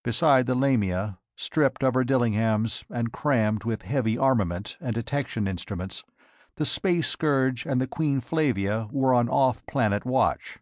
Beside the Lamia, stripped of her Dillinghams and crammed with heavy armament and detection instruments, the Space Scourge and the Queen Flavia were on off-planet watch.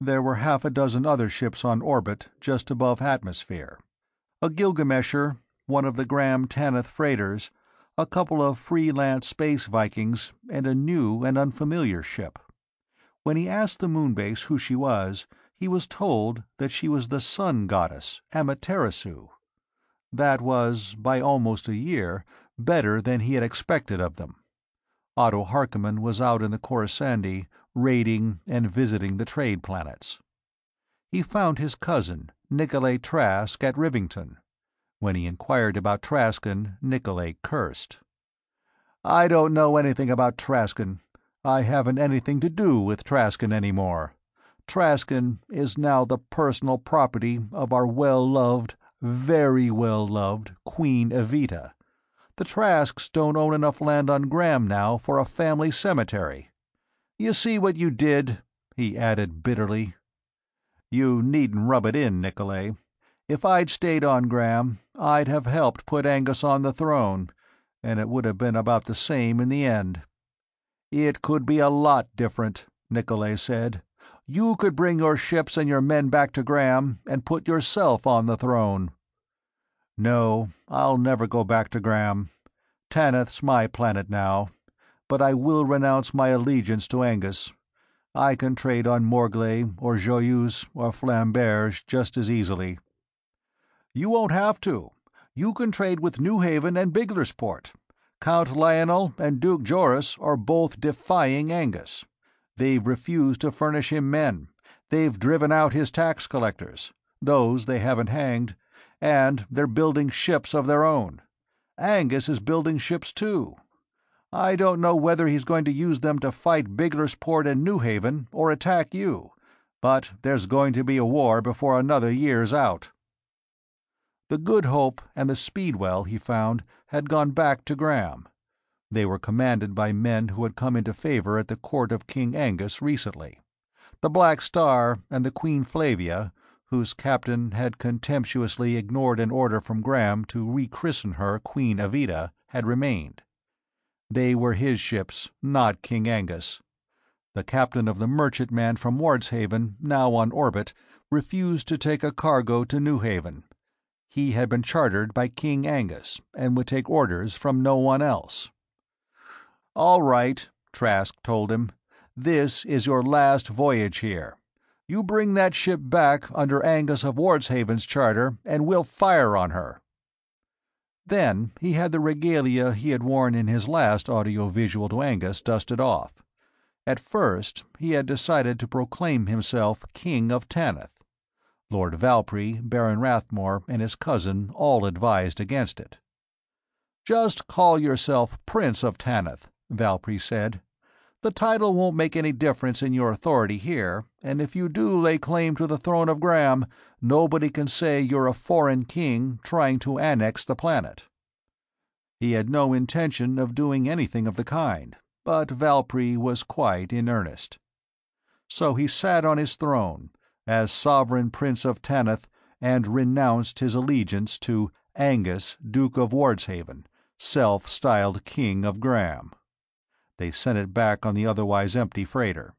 There were half a dozen other ships on orbit just above atmosphere. A Gilgamesher, one of the Graham Tanith freighters, a couple of freelance space Vikings, and a new and unfamiliar ship. When he asked the moonbase who she was, he was told that she was the sun goddess, Amaterasu. That was, by almost a year, better than he had expected of them. Otto Harkonnen was out in the Coruscant, raiding and visiting the trade planets. He found his cousin, Nikolay Trask, at Rivington. When he inquired about Traskin, Nikolay cursed. "I don't know anything about Traskin. I haven't anything to do with Traskin anymore. Traskin is now the personal property of our well-loved, very well-loved Queen Evita. The Trasks don't own enough land on Gram now for a family cemetery. You see what you did?" he added bitterly. "You needn't rub it in, Nikolay. If I'd stayed on Gram, I'd have helped put Angus on the throne, and it would have been about the same in the end." "It could be a lot different," Nikolay said. "You could bring your ships and your men back to Gram and put yourself on the throne." "No, I'll never go back to Gram. Tanith's my planet now, but I will renounce my allegiance to Angus. I can trade on Morglay or Joyeuse or Flamberge just as easily." "You won't have to. You can trade with New Haven and Biglersport. Count Lionel and Duke Joris are both defying Angus. They've refused to furnish him men. They've driven out his tax collectors. Those they haven't hanged. And they're building ships of their own. Angus is building ships too. I don't know whether he's going to use them to fight Biglersport and New Haven or attack you, but there's going to be a war before another year's out." The Good Hope and the Speedwell, he found, had gone back to Gram. They were commanded by men who had come into favor at the court of King Angus recently. The Black Star and the Queen Flavia, whose captain had contemptuously ignored an order from Gram to rechristen her Queen Evita, had remained. They were his ships, not King Angus. The captain of the merchantman from Wardshaven, now on orbit, refused to take a cargo to New Haven. He had been chartered by King Angus, and would take orders from no one else. "All right," Trask told him. "This is your last voyage here. You bring that ship back under Angus of Wardshaven's charter, and we'll fire on her." Then he had the regalia he had worn in his last audio-visual to Angus dusted off. At first he had decided to proclaim himself King of Tanith. Lord Valprey, Baron Rathmore, and his cousin all advised against it. "Just call yourself Prince of Tanith," Valprey said. "The title won't make any difference in your authority here, and if you do lay claim to the throne of Gram, nobody can say you're a foreign king trying to annex the planet." He had no intention of doing anything of the kind, but Valprey was quite in earnest. So he sat on his throne, as sovereign Prince of Tanith, and renounced his allegiance to Angus, Duke of Wardshaven, self-styled King of Gram. They sent it back on the otherwise empty freighter.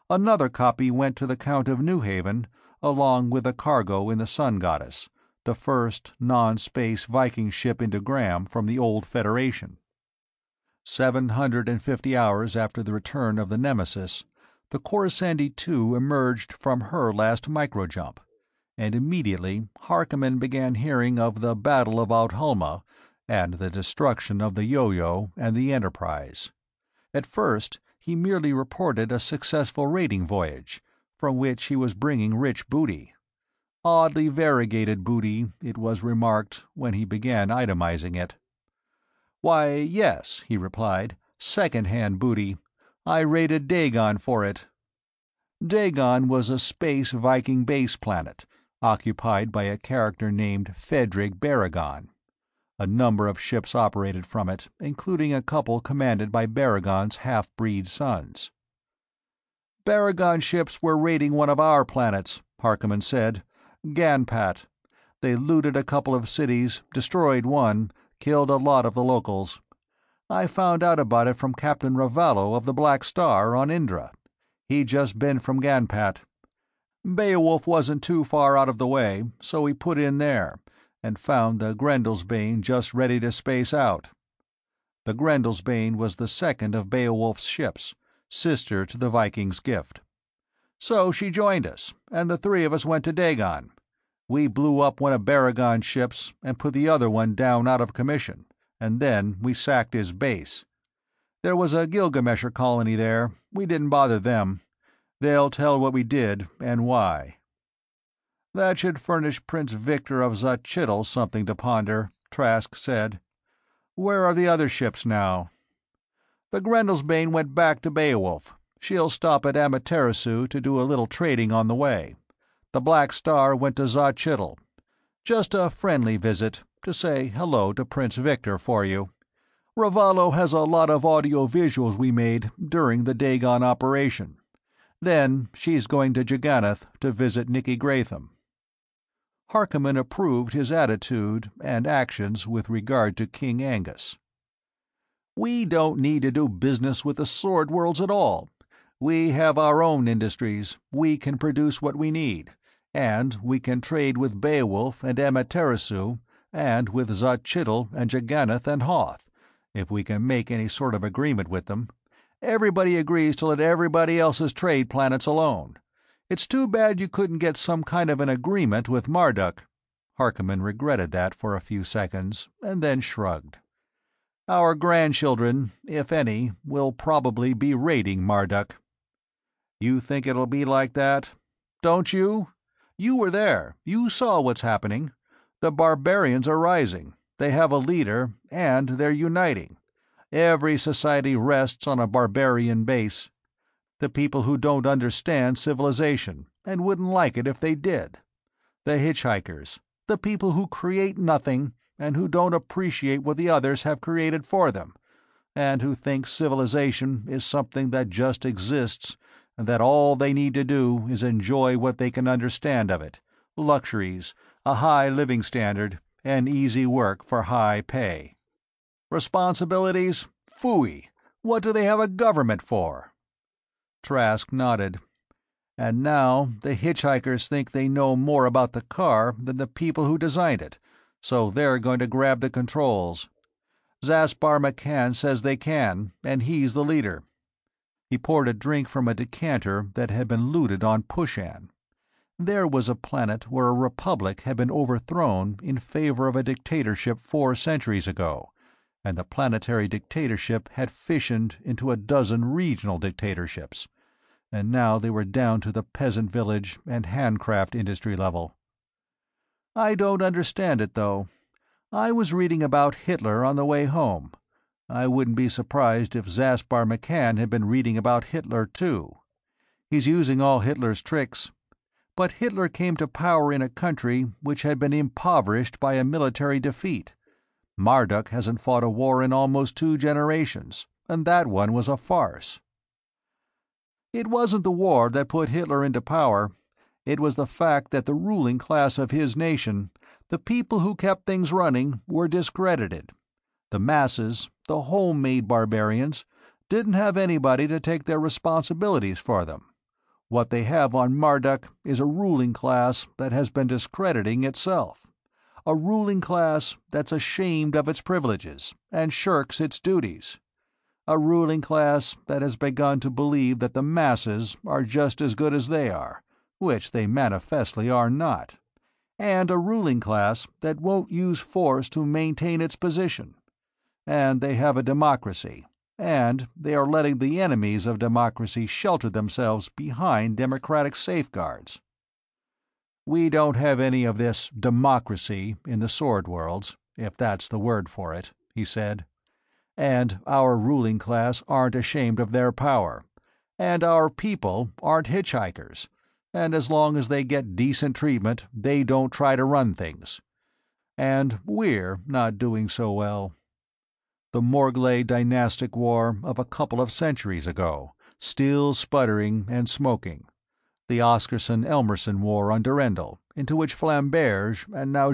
Another copy went to the Count of New Haven, along with a cargo in the Sun Goddess, the first non-space Viking ship into Gram from the old Federation. 750 hours after the return of the Nemesis, the Coruscant II emerged from her last microjump, and immediately Harkonnen began hearing of the Battle of Audhulma and the destruction of the Yo-Yo and the Enterprise. At first he merely reported a successful raiding voyage, from which he was bringing rich booty. Oddly variegated booty, it was remarked, when he began itemizing it. "Why, yes," he replied, "second-hand booty. I raided Dagon for it." Dagon was a space Viking base planet, occupied by a character named Fedrig Baragon. A number of ships operated from it, including a couple commanded by Baragon's half-breed sons. "Baragon ships were raiding one of our planets," Harkonnen said. "Ganpat. They looted a couple of cities, destroyed one, killed a lot of the locals. I found out about it from Captain Ravallo of the Black Star on Indra. He'd just been from Ganpat. Beowulf wasn't too far out of the way, so we put in there, and found the Grendelsbane just ready to space out. The Grendelsbane was the second of Beowulf's ships, sister to the Viking's gift. So she joined us, and the three of us went to Dagon. We blew up one of Baragon's ships and put the other one down out of commission, and then we sacked his base. There was a Gilgamesher colony there. We didn't bother them. They'll tell what we did and why." "That should furnish Prince Victor of Zachitl something to ponder," Trask said. "Where are the other ships now?" "The Grendelsbane went back to Beowulf. She'll stop at Amaterasu to do a little trading on the way. The Black Star went to Zachitl. Just a friendly visit, to say hello to Prince Victor for you. Ravallo has a lot of audio-visuals we made during the Dagon operation. Then she's going to Jaganath to visit Nicky Gratham." Harkonnen approved his attitude and actions with regard to King Angus. "We don't need to do business with the Sword Worlds at all. We have our own industries, we can produce what we need, and we can trade with Beowulf and Amaterasu, and with Zachitl and Jaganath and Hoth, if we can make any sort of agreement with them. Everybody agrees to let everybody else's trade planets alone. It's too bad you couldn't get some kind of an agreement with Marduk." Harkonnen regretted that for a few seconds, and then shrugged. "Our grandchildren, if any, will probably be raiding Marduk." "You think it'll be like that? Don't you? You were there. You saw what's happening. The barbarians are rising. They have a leader, and they're uniting. Every society rests on a barbarian base. The people who don't understand civilization, and wouldn't like it if they did. The hitchhikers. The people who create nothing, and who don't appreciate what the others have created for them, and who think civilization is something that just exists, and that all they need to do is enjoy what they can understand of it: luxuries, a high living standard, and easy work for high pay. Responsibilities? Phooey! What do they have a government for?" Trask nodded. "And now the hitchhikers think they know more about the car than the people who designed it, so they're going to grab the controls. Zaspar McCann says they can, and he's the leader." He poured a drink from a decanter that had been looted on Pushan. There was a planet where a republic had been overthrown in favor of a dictatorship 4 centuries ago, and the planetary dictatorship had fissioned into a dozen regional dictatorships, and now they were down to the peasant village and handcraft industry level. "I don't understand it, though. I was reading about Hitler on the way home. I wouldn't be surprised if Zaspar McCann had been reading about Hitler, too. He's using all Hitler's tricks. But Hitler came to power in a country which had been impoverished by a military defeat. Marduk hasn't fought a war in almost 2 generations, and that one was a farce. It wasn't the war that put Hitler into power. It was the fact that the ruling class of his nation, the people who kept things running, were discredited. The masses, the homemade barbarians, didn't have anybody to take their responsibilities for them. What they have on Marduk is a ruling class that has been discrediting itself. A ruling class that's ashamed of its privileges and shirks its duties. A ruling class that has begun to believe that the masses are just as good as they are, which they manifestly are not. And a ruling class that won't use force to maintain its position. And they have a democracy, and they are letting the enemies of democracy shelter themselves behind democratic safeguards. We don't have any of this democracy in the Sword Worlds, if that's the word for it," he said. "And our ruling class aren't ashamed of their power, and our people aren't hitchhikers, and as long as they get decent treatment, they don't try to run things. And we're not doing so well. The Morglay dynastic war of a couple of centuries ago, still sputtering and smoking. the Oscarson Elmerson War on Durendal, into which Flamberge, and now